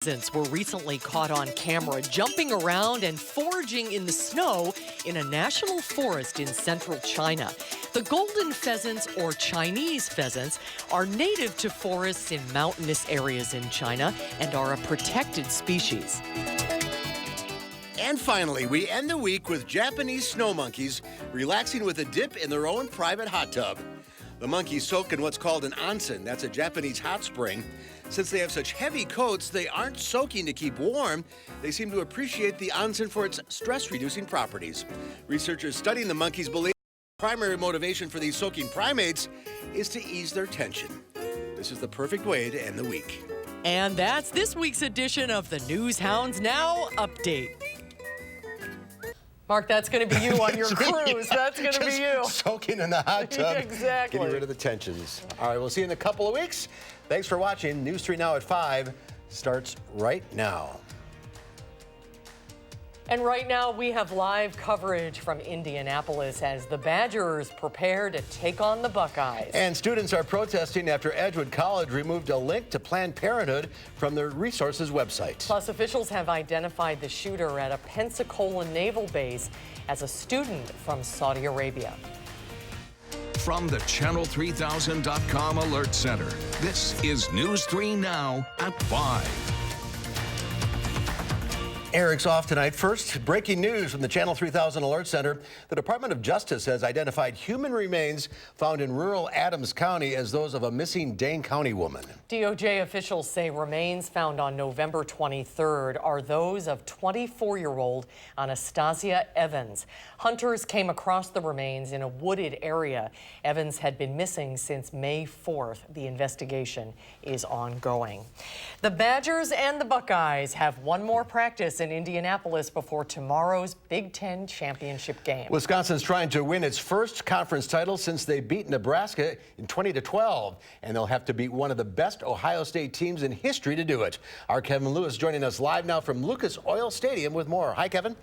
Pheasants were recently caught on camera jumping around and foraging in the snow in a national forest in central China. The golden pheasants, or Chinese pheasants, are native to forests in mountainous areas in China and are a protected species. And finally, we end the week with Japanese snow monkeys relaxing with a dip in their own private hot tub. The monkeys soak in what's called an onsen. That's a Japanese hot spring. Since they have such heavy coats, they aren't soaking to keep warm. They seem to appreciate the onsen for its stress-reducing properties. Researchers studying the monkeys believe the primary motivation for these soaking primates is to ease their tension. This is the perfect way to end the week. And that's this week's edition of the News Hounds Now Update. Mark, that's going to be you on your cruise. That's going to be you. Soaking in the hot tub. Exactly. Getting rid of the tensions. All right, we'll see you in a couple of weeks. Thanks for watching. News 3 Now at 5 starts right now. And right now, we have live coverage from Indianapolis as the Badgers prepare to take on the Buckeyes. And students are protesting after Edgewood College removed a link to Planned Parenthood from their resources website. Plus, officials have identified the shooter at a Pensacola naval base as a student from Saudi Arabia. From the Channel3000.com Alert Center, this is News 3 Now at 5. Eric's off tonight. First, breaking news from the Channel 3000 Alert Center. The Department of Justice has identified human remains found in rural Adams County as those of a missing Dane County woman. DOJ officials say remains found on November 23rd are those of 24-year-old Anastasia Evans. Hunters came across the remains in a wooded area. Evans had been missing since May 4th. The investigation is ongoing. The Badgers and the Buckeyes have one more practice in Indianapolis before tomorrow's Big Ten championship game. Wisconsin's trying to win its first conference title since they beat Nebraska in 20-12, and they'll have to beat one of the best Ohio State teams in history to do it. Our Kevin Lewis joining us live now from Lucas Oil Stadium with more. Hi, Kevin.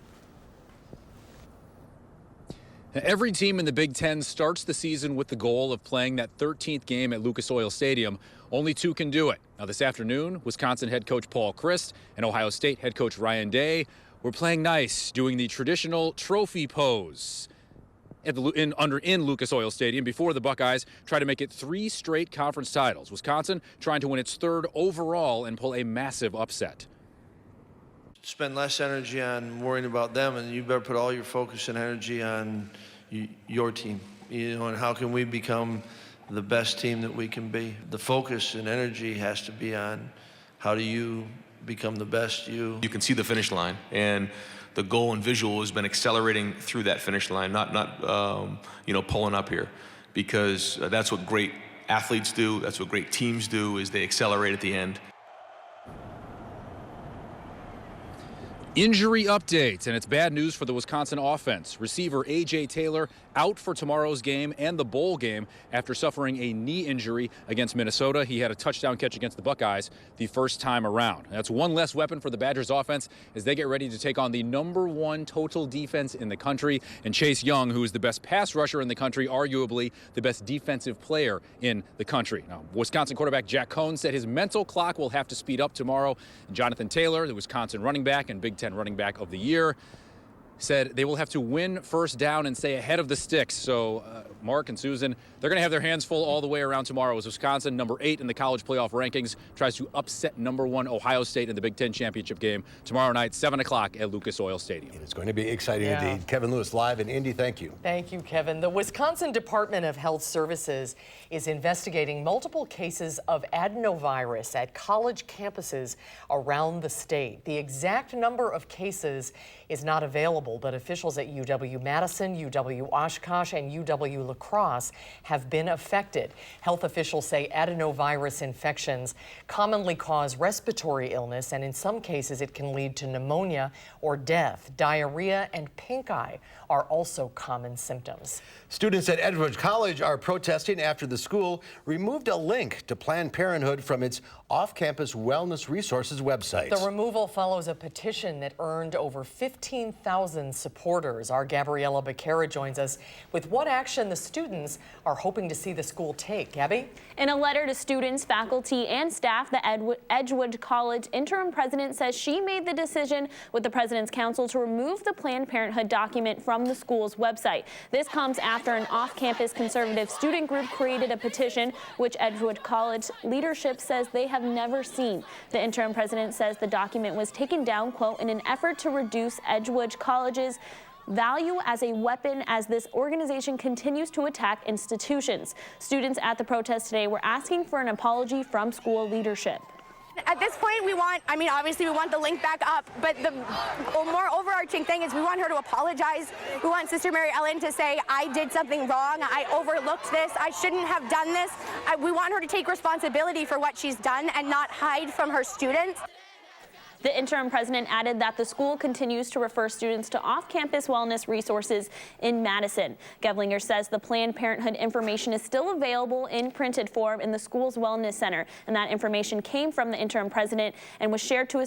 Every team in the Big Ten starts the season with the goal of playing that 13th game at Lucas Oil Stadium. Only two can do it. Now this afternoon, Wisconsin head coach Paul Chryst and Ohio State head coach Ryan Day were playing nice, doing the traditional trophy pose in Lucas Oil Stadium before the Buckeyes try to make it 3 straight conference titles. Wisconsin trying to win its 3rd overall and pull a massive upset. Spend less energy on worrying about them, and you better put all your focus and energy on your team. And how can we become the best team that we can be? The focus and energy has to be on how do you become the best you. You can see the finish line, and the goal and visual has been accelerating through that finish line, not pulling up here, because that's what great athletes do. That's what great teams do, is they accelerate at the end. Injury update, and it's bad news for the Wisconsin offense. Receiver A.J. Taylor out for tomorrow's game and the bowl game after suffering a knee injury against Minnesota. He had a touchdown catch against the Buckeyes the first time around. That's one less weapon for the Badgers offense as they get ready to take on the #1 total defense in the country, and Chase Young, who is the best pass rusher in the country, arguably the best defensive player in the country. Now, Wisconsin quarterback Jack Cohn said his mental clock will have to speed up tomorrow. Jonathan Taylor, the Wisconsin running back and Big Ten running back of the year, said they will have to win first down and stay ahead of the sticks. So Mark and Susan, they're going to have their hands full all the way around tomorrow as Wisconsin, #8 in the college playoff rankings, tries to upset #1 Ohio State in the Big Ten championship game tomorrow night, 7 o'clock at Lucas Oil Stadium. It's going to be exciting indeed. Kevin Lewis live in Indy. Thank you. Thank you, Kevin. The Wisconsin Department of Health Services is investigating multiple cases of adenovirus at college campuses around the state. The exact number of cases is not available, but officials at UW-Madison, UW-Oshkosh, and UW-La Crosse have been affected. Health officials say adenovirus infections commonly cause respiratory illness, and in some cases it can lead to pneumonia or death. Diarrhea and pink eye are also common symptoms. Students at Edgewood College are protesting after the school removed a link to Planned Parenthood from its off-campus wellness resources website. The removal follows a petition that earned over 15,000 3,000 supporters. Our Gabriella Becerra joins us with what action the students are hoping to see the school take. Gabby? In a letter to students, faculty, and staff, the Edgewood College interim president says she made the decision with the President's Council to remove the Planned Parenthood document from the school's website. This comes after an off-campus conservative student group created a petition which Edgewood College leadership says they have never seen. The interim president says the document was taken down, quote, in an effort to reduce Edgewood College's value as a weapon as this organization continues to attack institutions. Students at the protest today were asking for an apology from school leadership. At this point, obviously we want the link back up, but the more overarching thing is we want her to apologize. We want Sister Mary Ellen to say, I did something wrong, I overlooked this, I shouldn't have done this. We want her to take responsibility for what she's done and not hide from her students. The interim president added that the school continues to refer students to off-campus wellness resources in Madison. Gevlinger says the Planned Parenthood information is still available in printed form in the school's wellness center, and that information came from the interim president and was shared to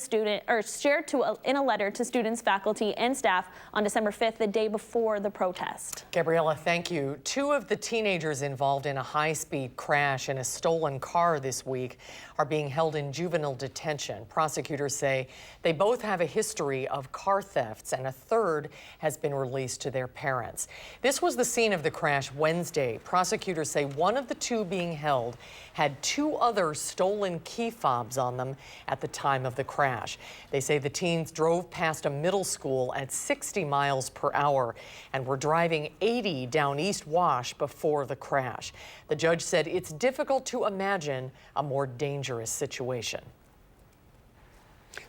in a letter to students, faculty, and staff on December 5th, the day before the protest. Gabriella, thank you. 2 of the teenagers involved in a high-speed crash in a stolen car this week are being held in juvenile detention. Prosecutors say they both have a history of car thefts, and a third has been released to their parents. This was the scene of the crash Wednesday. Prosecutors say one of the 2 being held had 2 other stolen key fobs on them at the time of the crash. They say the teens drove past a middle school at 60 miles per hour and were driving 80 down East Wash before the crash. The judge said it's difficult to imagine a more dangerous situation.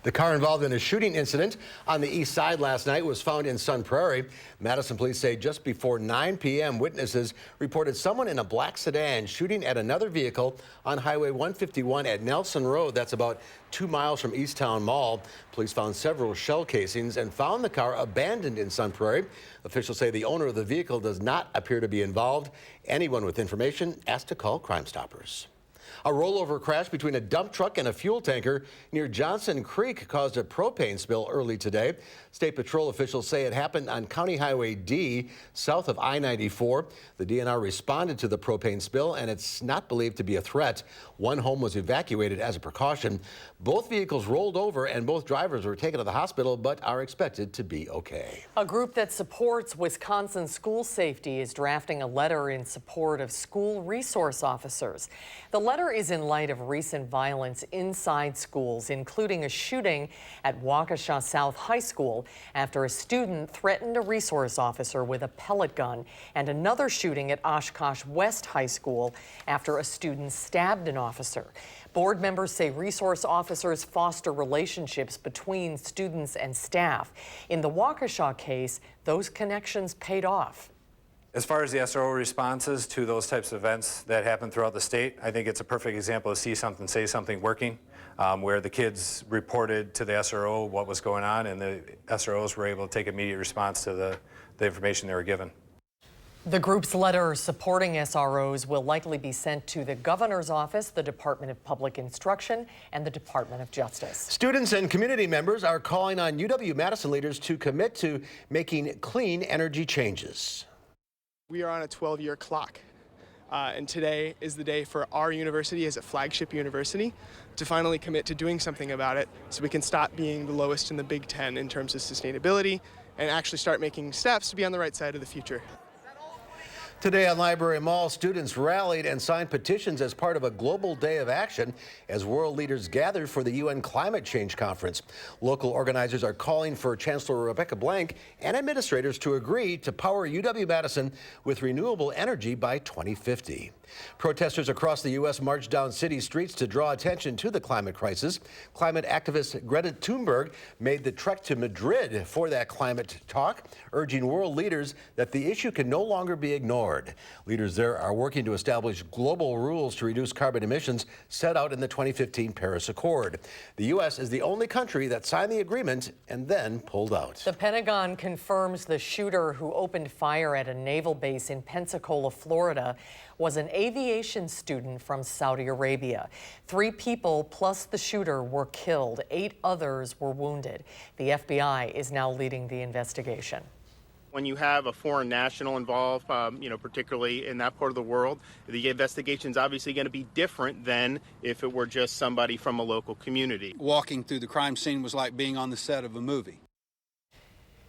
The car involved in a shooting incident on the east side last night was found in Sun Prairie. Madison police say just before 9 p.m., witnesses reported someone in a black sedan shooting at another vehicle on Highway 151 at Nelson Road. That's about 2 miles from Easttown Mall. Police found several shell casings and found the car abandoned in Sun Prairie. Officials say the owner of the vehicle does not appear to be involved. Anyone with information asked to call Crime Stoppers. A rollover crash between a dump truck and a fuel tanker near Johnson Creek caused a propane spill early today. State Patrol officials say it happened on County Highway D, south of I-94. The DNR responded to the propane spill, and it's not believed to be a threat. One home was evacuated as a precaution. Both vehicles rolled over, and both drivers were taken to the hospital, but are expected to be okay. A group that supports Wisconsin school safety is drafting a letter in support of school resource officers. The letter is in light of recent violence inside schools, including a shooting at Waukesha South High School after a student threatened a resource officer with a pellet gun, and another shooting at Oshkosh West High School after a student stabbed an officer. Board members say resource officers foster relationships between students and staff. In the Waukesha case, those connections paid off. As far as the SRO responses to those types of events that happen throughout the state, I think it's a perfect example of see something, say something working, where the kids reported to the SRO what was going on, and the SROs were able to take immediate response to the information they were given. The group's letter supporting SROs will likely be sent to the governor's office, the Department of Public Instruction, and the Department of Justice. Students and community members are calling on UW-Madison leaders to commit to making clean energy changes. We are on a 12-year clock, and today is the day for our university as a flagship university to finally commit to doing something about it so we can stop being the lowest in the Big Ten in terms of sustainability and actually start making steps to be on the right side of the future. Today on Library Mall, students rallied and signed petitions as part of a global day of action as world leaders gathered for the UN Climate Change Conference. Local organizers are calling for Chancellor Rebecca Blank and administrators to agree to power UW-Madison with renewable energy by 2050. Protesters across the U.S. marched down city streets to draw attention to the climate crisis. Climate activist Greta Thunberg made the trek to Madrid for that climate talk, urging world leaders that the issue can no longer be ignored. ignored. Leaders there are working to establish global rules to reduce carbon emissions set out in the 2015 Paris Accord. The U.S. is the only country that signed the agreement and then pulled out. The Pentagon confirms the shooter who opened fire at a naval base in Pensacola, Florida, was an aviation student from Saudi Arabia. 3 people plus the shooter were killed. 8 others were wounded. The FBI is now leading the investigation. When you have a foreign national involved, particularly in that part of the world, the investigation is obviously going to be different than if it were just somebody from a local community. Walking through the crime scene was like being on the set of a movie.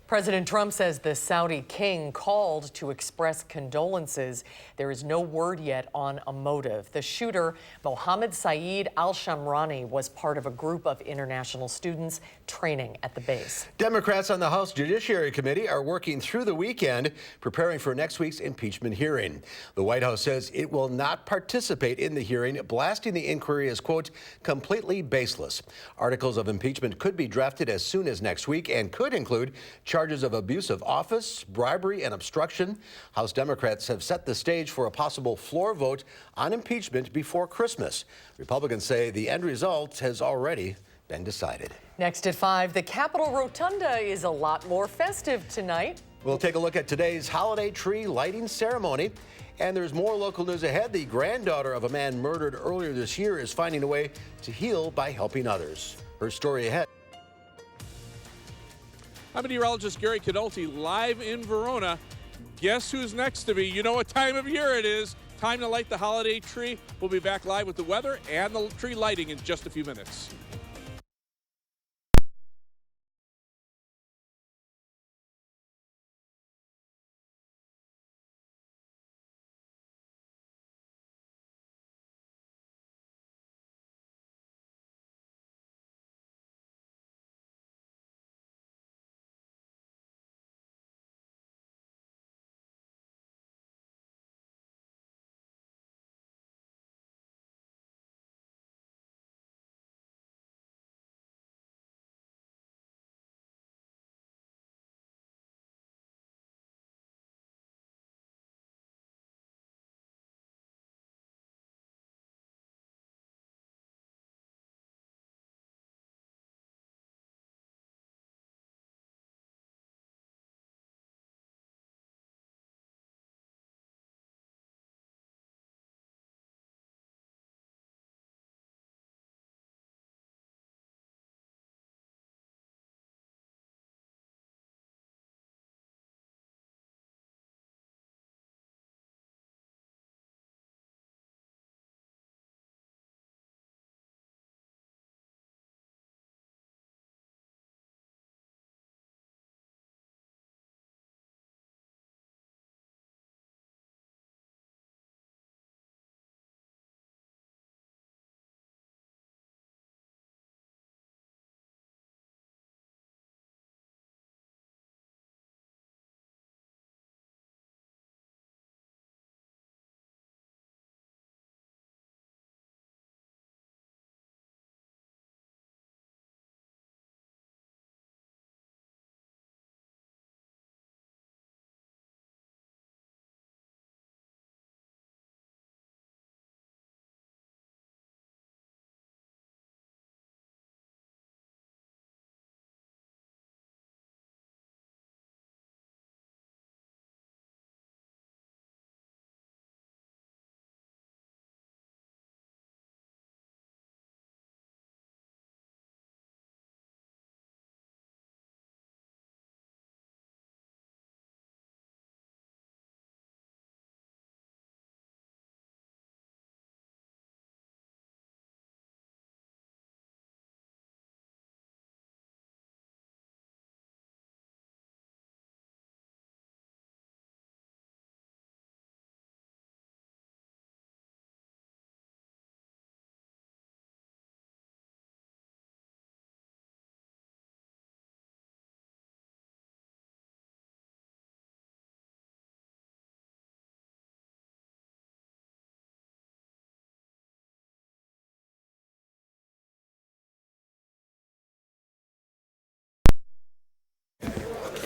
President Trump says the Saudi king called to express condolences. There is no word yet on a motive. The shooter, Mohammed Saeed al-Shamrani, was part of a group of international students training at the base. Democrats on the House Judiciary Committee are working through the weekend, preparing for next week's impeachment hearing. The White House says it will not participate in the hearing, blasting the inquiry as, quote, completely baseless. Articles of impeachment could be drafted as soon as next week and could include charges of abuse of office, bribery, and obstruction. House Democrats have set the stage for a possible floor vote on impeachment before Christmas. Republicans say the end result has already been decided. Next at 5, the Capitol Rotunda is a lot more festive tonight. We'll take a look at today's holiday tree lighting ceremony. And there's more local news ahead. The granddaughter of a man murdered earlier this year is finding a way to heal by helping others. Her story ahead. I'm meteorologist Gary Cadolti live in Verona. Guess who's next to me? You know what time of year it is. Time to light the holiday tree. We'll be back live with the weather and the tree lighting in just a few minutes.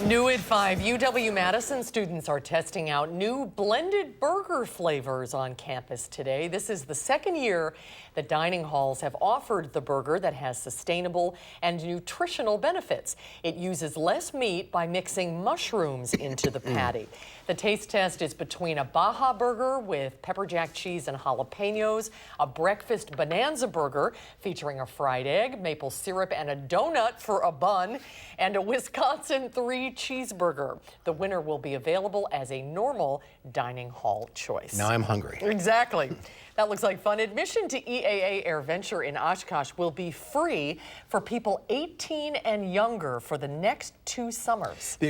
New at 5, UW-Madison students are testing out new blended burger flavors on campus today. This is the second year that dining halls have offered the burger that has sustainable and nutritional benefits. It uses less meat by mixing mushrooms into the patty. The taste test is between a Baja burger with pepper jack cheese and jalapenos, a breakfast bonanza burger featuring a fried egg, maple syrup, and a donut for a bun, and a Wisconsin 3 cheeseburger. The winner will be available as a normal dining hall choice. Now I'm hungry. Exactly. That looks like fun. Admission to EAA AirVenture in Oshkosh will be free for people 18 and younger for the next 2 summers. The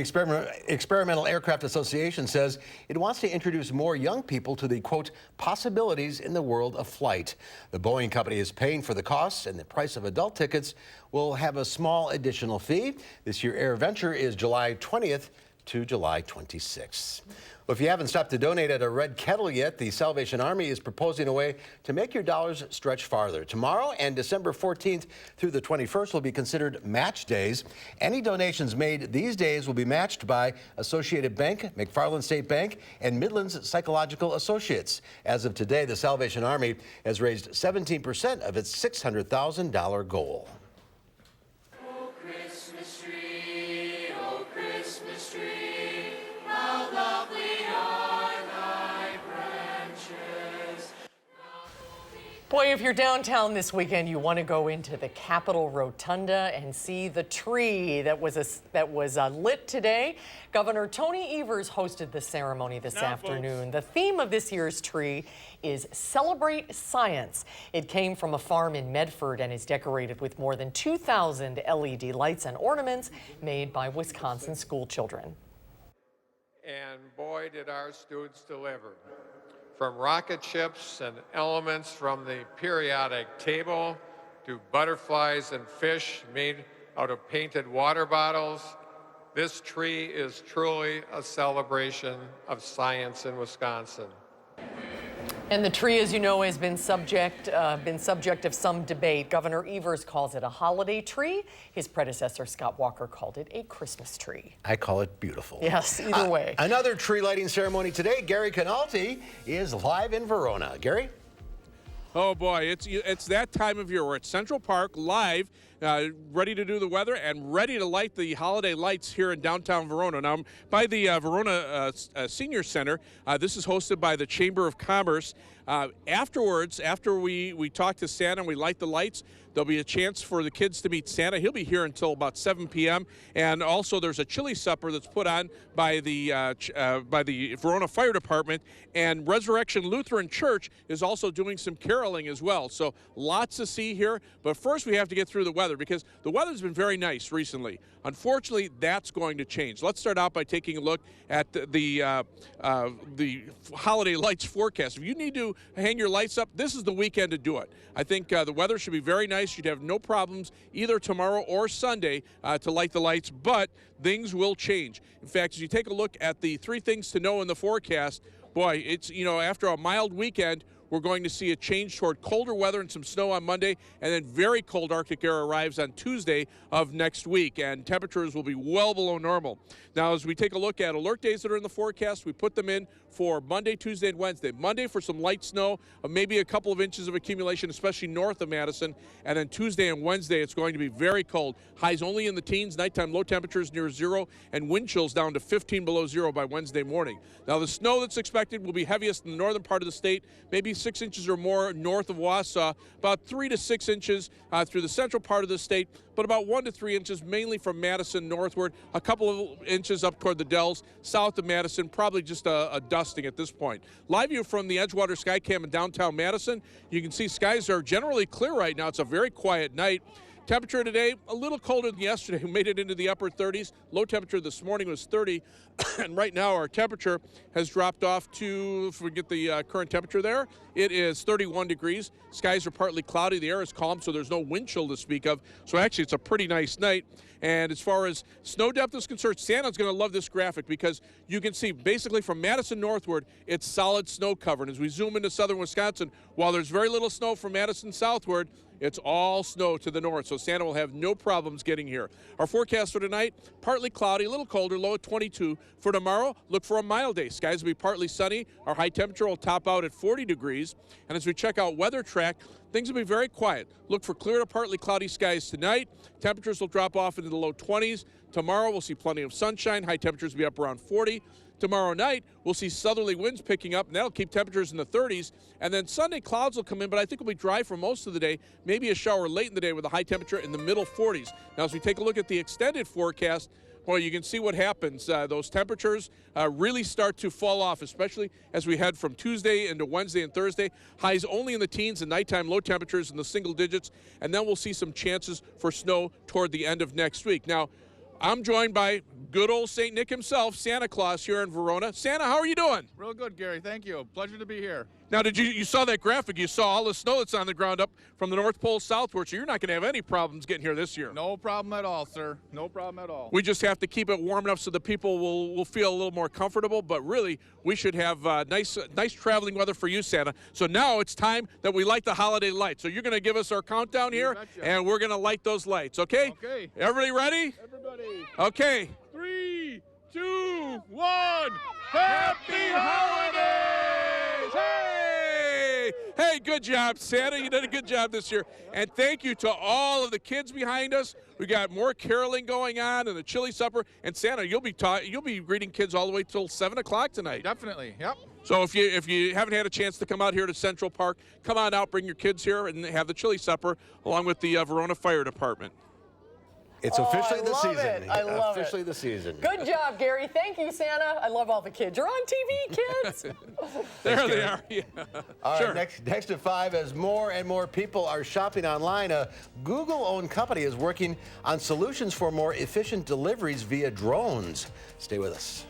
Experimental Aircraft Association says it wants to introduce more young people to the, quote, possibilities in the world of flight. The Boeing company is paying for the costs, and the price of adult tickets will have a small additional fee. This year, AirVenture is July 20th to July 26th. Well, if you haven't stopped to donate at a Red Kettle yet, the Salvation Army is proposing a way to make your dollars stretch farther. Tomorrow and December 14th through the 21st will be considered match days. Any donations made these days will be matched by Associated Bank, McFarland State Bank, and Midlands Psychological Associates. As of today, the Salvation Army has raised 17% of its $600,000 goal. Boy, if you're downtown this weekend, you want to go into the Capitol Rotunda and see the tree that was lit today. Governor Tony Evers hosted the ceremony this afternoon. The theme of this year's tree is Celebrate Science. It came from a farm in Medford and is decorated with more than 2,000 LED lights and ornaments made by Wisconsin school children. And boy, did our students deliver. From rocket ships and elements from the periodic table to butterflies and fish made out of painted water bottles, this tree is truly a celebration of science in Wisconsin. And the tree, as you know, has been subject of some debate. Governor Evers calls it a holiday tree. His predecessor, Scott Walker, called it a Christmas tree. I call it beautiful. Yes, either way. Another tree lighting ceremony today. Gary Canalti is live in Verona. Gary? Oh boy, it's that time of year. We're at Central Park live, ready to do the weather and ready to light the holiday lights here in downtown Verona. Now, I'm by the Verona Senior Center. This is hosted by the Chamber of Commerce. Afterwards, after we talk to Santa and we light the lights, there'll be a chance for the kids to meet Santa. He'll be here until about 7 p.m. And also there's a chili supper that's put on by the Verona Fire Department. And Resurrection Lutheran Church is also doing some caroling as well. So lots to see here. But first we have to get through the weather because the weather's been very nice recently. Unfortunately, that's going to change. Let's start out by taking a look at the holiday lights forecast. If you need to hang your lights up, this is the weekend to do it. I think the weather should be very nice. You'd have no problems either tomorrow or Sunday to light the lights, but things will change. In fact, as you take a look at the 3 things to know in the forecast, boy, it's, after a mild weekend, we're going to see a change toward colder weather and some snow on Monday, and then very cold Arctic air arrives on Tuesday of next week, and temperatures will be well below normal. Now, as we take a look at alert days that are in the forecast, we put them in for Monday, Tuesday, and Wednesday. Monday for some light snow, maybe a couple of inches of accumulation, especially north of Madison, and then Tuesday and Wednesday, it's going to be very cold. Highs only in the teens, nighttime low temperatures near 0, and wind chills down to 15 below 0 by Wednesday morning. Now, the snow that's expected will be heaviest in the northern part of the state, maybe 6 inches or more north of Wausau, about 3 to 6 inches through the central part of the state, but about 1 to 3 inches mainly from Madison northward, a couple of inches up toward the Dells, south of Madison, probably just a dusting at this point. Live view from the Edgewater Skycam in downtown Madison. You can see skies are generally clear right now. It's a very quiet night. Temperature today, a little colder than yesterday. We made it into the upper 30s. Low temperature this morning was 30. And right now our temperature has dropped off to, if we get the current temperature there, it is 31 degrees. Skies are partly cloudy. The air is calm, so there's no wind chill to speak of. So actually it's a pretty nice night. And as far as snow depth is concerned, Santa's going to love this graphic because you can see basically from Madison northward, it's solid snow cover. And as we zoom into southern Wisconsin, while there's very little snow from Madison southward, it's all snow to the north, so Santa will have no problems getting here. Our forecast for tonight, partly cloudy, a little colder, low at 22. For tomorrow, look for a mild day. Skies will be partly sunny. Our high temperature will top out at 40 degrees. And as we check out Weather Track, things will be very quiet. Look for clear to partly cloudy skies tonight. Temperatures will drop off into the low 20s. Tomorrow, we'll see plenty of sunshine. High temperatures will be up around 40. Tomorrow night, we'll see southerly winds picking up, and that'll keep temperatures in the 30s. And then Sunday, clouds will come in, but I think it'll be dry for most of the day. Maybe a shower late in the day with a high temperature in the middle 40s. Now, as we take a look at the extended forecast, well, you can see what happens. Those temperatures really start to fall off, especially as we head from Tuesday into Wednesday and Thursday. Highs only in the teens and nighttime low temperatures in the single digits. And then we'll see some chances for snow toward the end of next week. Now, I'm joined by good old St. Nick himself, Santa Claus, here in Verona. Santa, how are you doing? Real good, Gary. Thank you. Pleasure to be here. Now, you saw that graphic? You saw all the snow that's on the ground up from the North Pole southward, so you're not going to have any problems getting here this year. No problem at all, sir. No problem at all. We just have to keep it warm enough so the people will feel a little more comfortable, but really, we should have nice traveling weather for you, Santa. So now it's time that we light the holiday lights. So you're going to give us our countdown here, and we're going to light those lights, okay? Okay. Everybody ready? Everybody. Okay. 3, 2, 1. Happy holidays! Hey! Hey, good job, Santa. You did a good job this year. And thank you to all of the kids behind us. We got more caroling going on and the chili supper. And Santa, you'll be greeting kids all the way till 7 o'clock tonight. Definitely, yep. So if you haven't had a chance to come out here to Central Park, come on out, bring your kids here, and have the chili supper along with the Verona Fire Department. It's officially the season. I love officially the season. Good job, Gary. Thank you, Santa. I love all the kids. You're on TV, kids. There they are. Yeah. All Sure. right, next at 5, as more and more people are shopping online, a Google-owned company is working on solutions for more efficient deliveries via drones. Stay with us.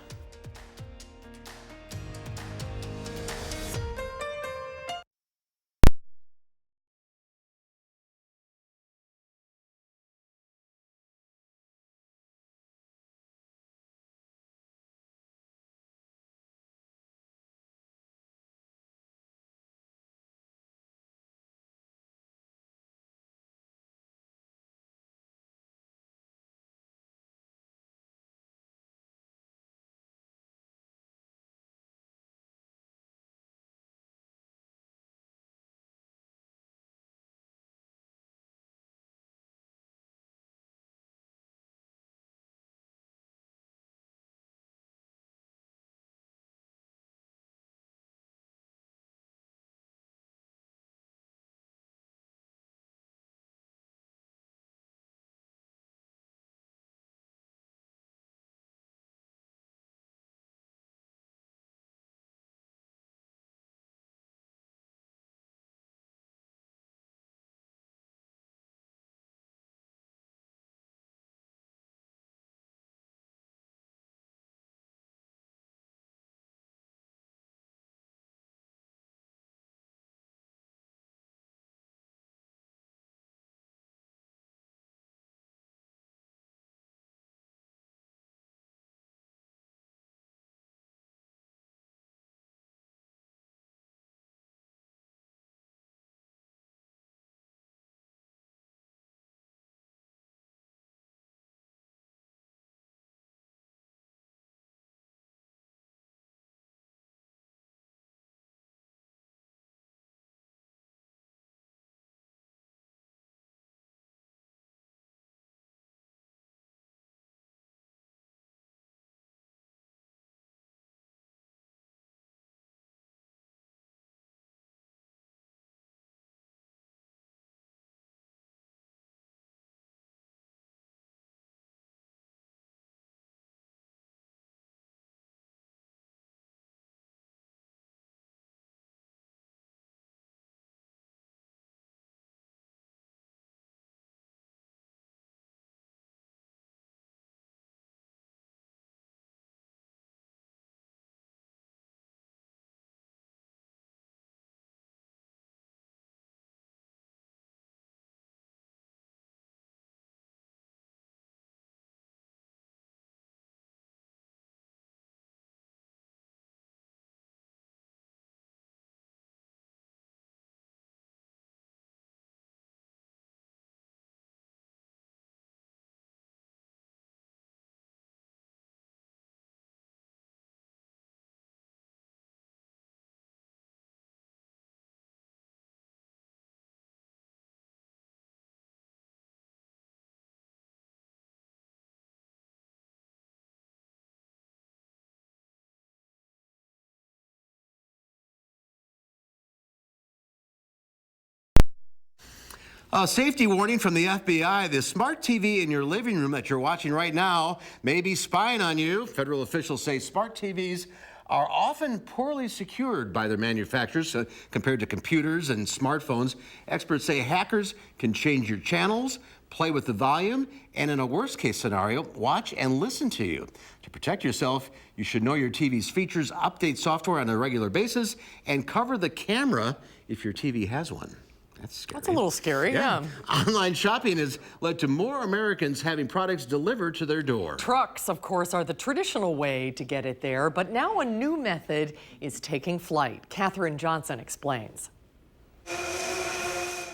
A safety warning from the FBI. The smart TV in your living room that you're watching right now may be spying on you. Federal officials say smart TVs are often poorly secured by their manufacturers compared to computers and smartphones. Experts say hackers can change your channels, play with the volume, and in a worst-case scenario, watch and listen to you. To protect yourself, you should know your TV's features, update software on a regular basis, and cover the camera if your TV has one. That's scary. That's a little scary, yeah. Online shopping has led to more Americans having products delivered to their door. Trucks, of course, are the traditional way to get it there, but now a new method is taking flight. Katherine Johnson explains.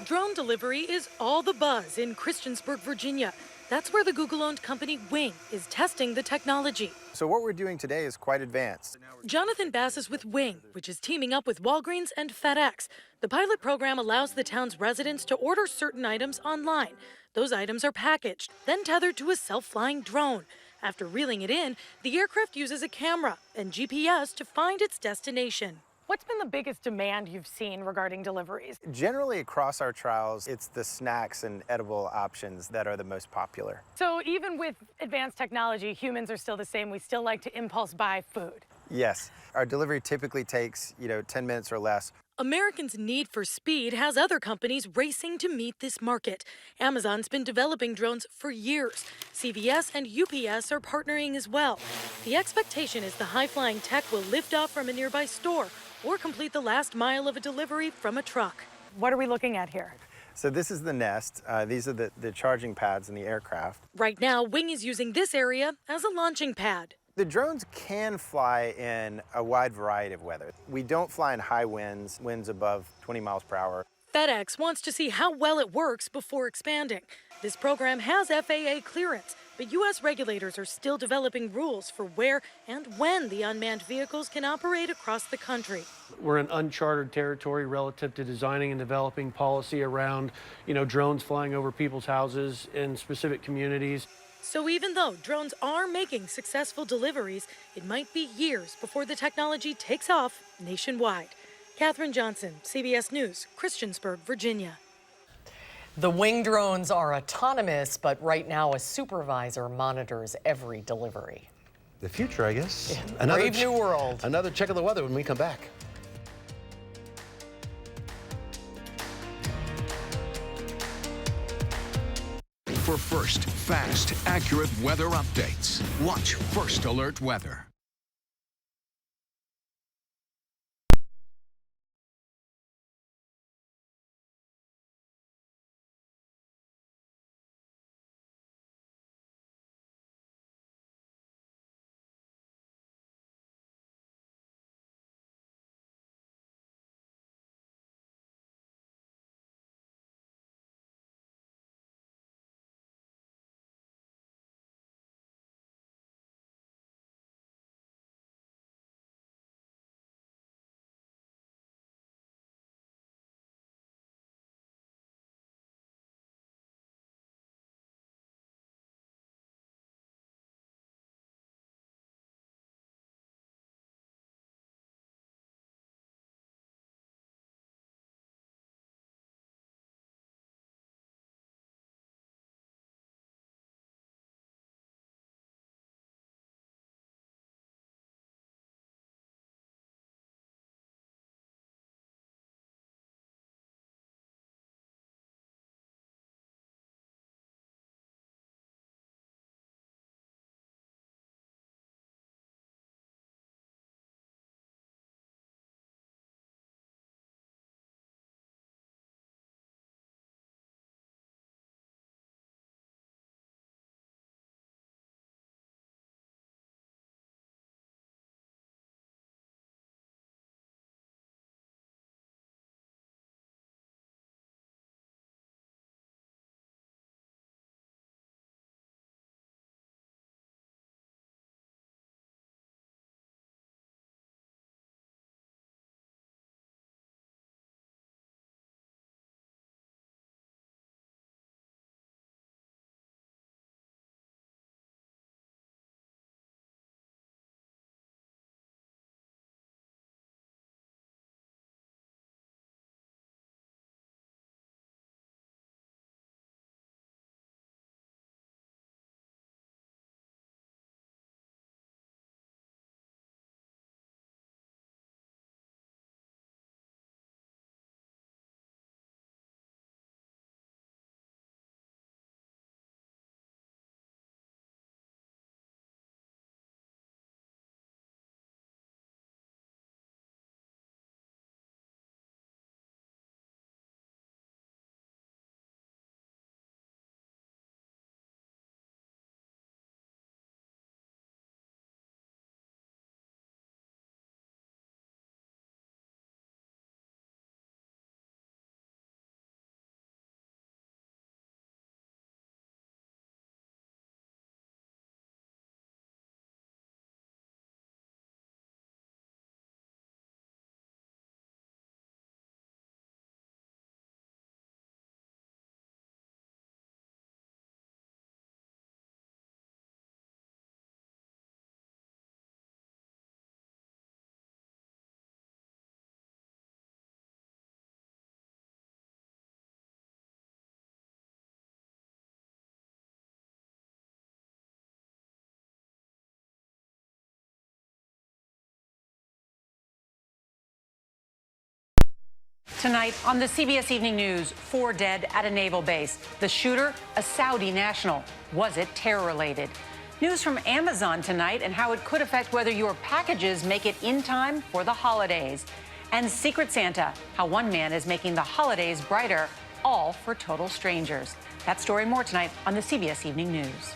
Drone delivery is all the buzz in Christiansburg, Virginia. That's where the Google-owned company Wing is testing the technology. So what we're doing today is quite advanced. Jonathan Bass is with Wing, which is teaming up with Walgreens and FedEx. The pilot program allows the town's residents to order certain items online. Those items are packaged, then tethered to a self-flying drone. After reeling it in, the aircraft uses a camera and GPS to find its destination. What's been the biggest demand you've seen regarding deliveries? Generally across our trials, it's the snacks and edible options that are the most popular. So even with advanced technology, humans are still the same. We still like to impulse buy food. Yes. Our delivery typically takes, 10 minutes or less. Americans' need for speed has other companies racing to meet this market. Amazon's been developing drones for years. CVS and UPS are partnering as well. The expectation is the high-flying tech will lift off from a nearby store or complete the last mile of a delivery from a truck. What are we looking at here? So this is the nest. These are the charging pads in the aircraft. Right now, Wing is using this area as a launching pad. The drones can fly in a wide variety of weather. We don't fly in high winds above 20 miles per hour. FedEx wants to see how well it works before expanding. This program has FAA clearance, but U.S. regulators are still developing rules for where and when the unmanned vehicles can operate across the country. We're in uncharted territory relative to designing and developing policy around, drones flying over people's houses in specific communities. So even though drones are making successful deliveries, it might be years before the technology takes off nationwide. Katherine Johnson, CBS News, Christiansburg, Virginia. The Wing drones are autonomous, but right now a supervisor monitors every delivery. The future, I guess. Yeah, brave new world. Another check of the weather when we come back. For first, fast, accurate weather updates, watch First Alert Weather. Tonight on the CBS Evening News, 4 dead at a naval base. The shooter, a Saudi national. Was it terror-related? News from Amazon tonight and how it could affect whether your packages make it in time for the holidays. And Secret Santa, how one man is making the holidays brighter, all for total strangers. That story more tonight on the CBS Evening News.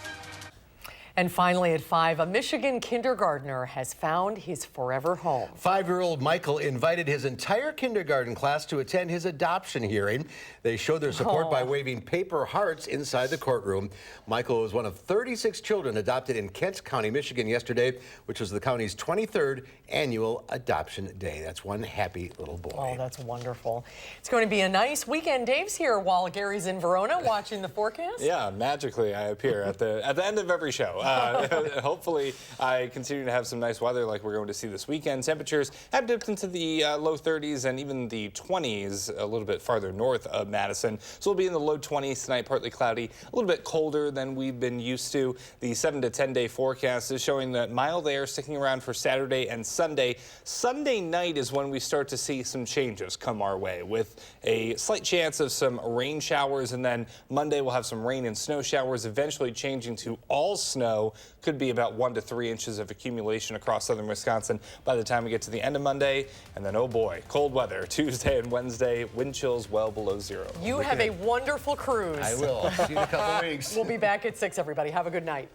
And finally at 5, a Michigan kindergartner has found his forever home. 5-year-old Michael invited his entire kindergarten class to attend his adoption hearing. They showed their support by waving paper hearts inside the courtroom. Michael was one of 36 children adopted in Kent County, Michigan yesterday, which was the county's 23rd annual adoption day. That's one happy little boy. Oh, that's wonderful. It's going to be a nice weekend. Dave's here while Gary's in Verona watching the forecast. Yeah, magically I appear at the end of every show. Hopefully I continue to have some nice weather like we're going to see this weekend. Temperatures have dipped into the low 30s and even the 20s a little bit farther north of Madison. So we'll be in the low 20s tonight, partly cloudy, a little bit colder than we've been used to. The 7 to 10 day forecast is showing that mild air sticking around for Saturday and Sunday. Sunday night is when we start to see some changes come our way with a slight chance of some rain showers, and then Monday we'll have some rain and snow showers, eventually changing to all snow. Could be about 1 to 3 inches of accumulation across southern Wisconsin by the time we get to the end of Monday. And then, oh boy, cold weather Tuesday and Wednesday, wind chills well below 0. You have a wonderful cruise. I will. See you in a couple weeks. We'll be back at 6, everybody. Have a good night.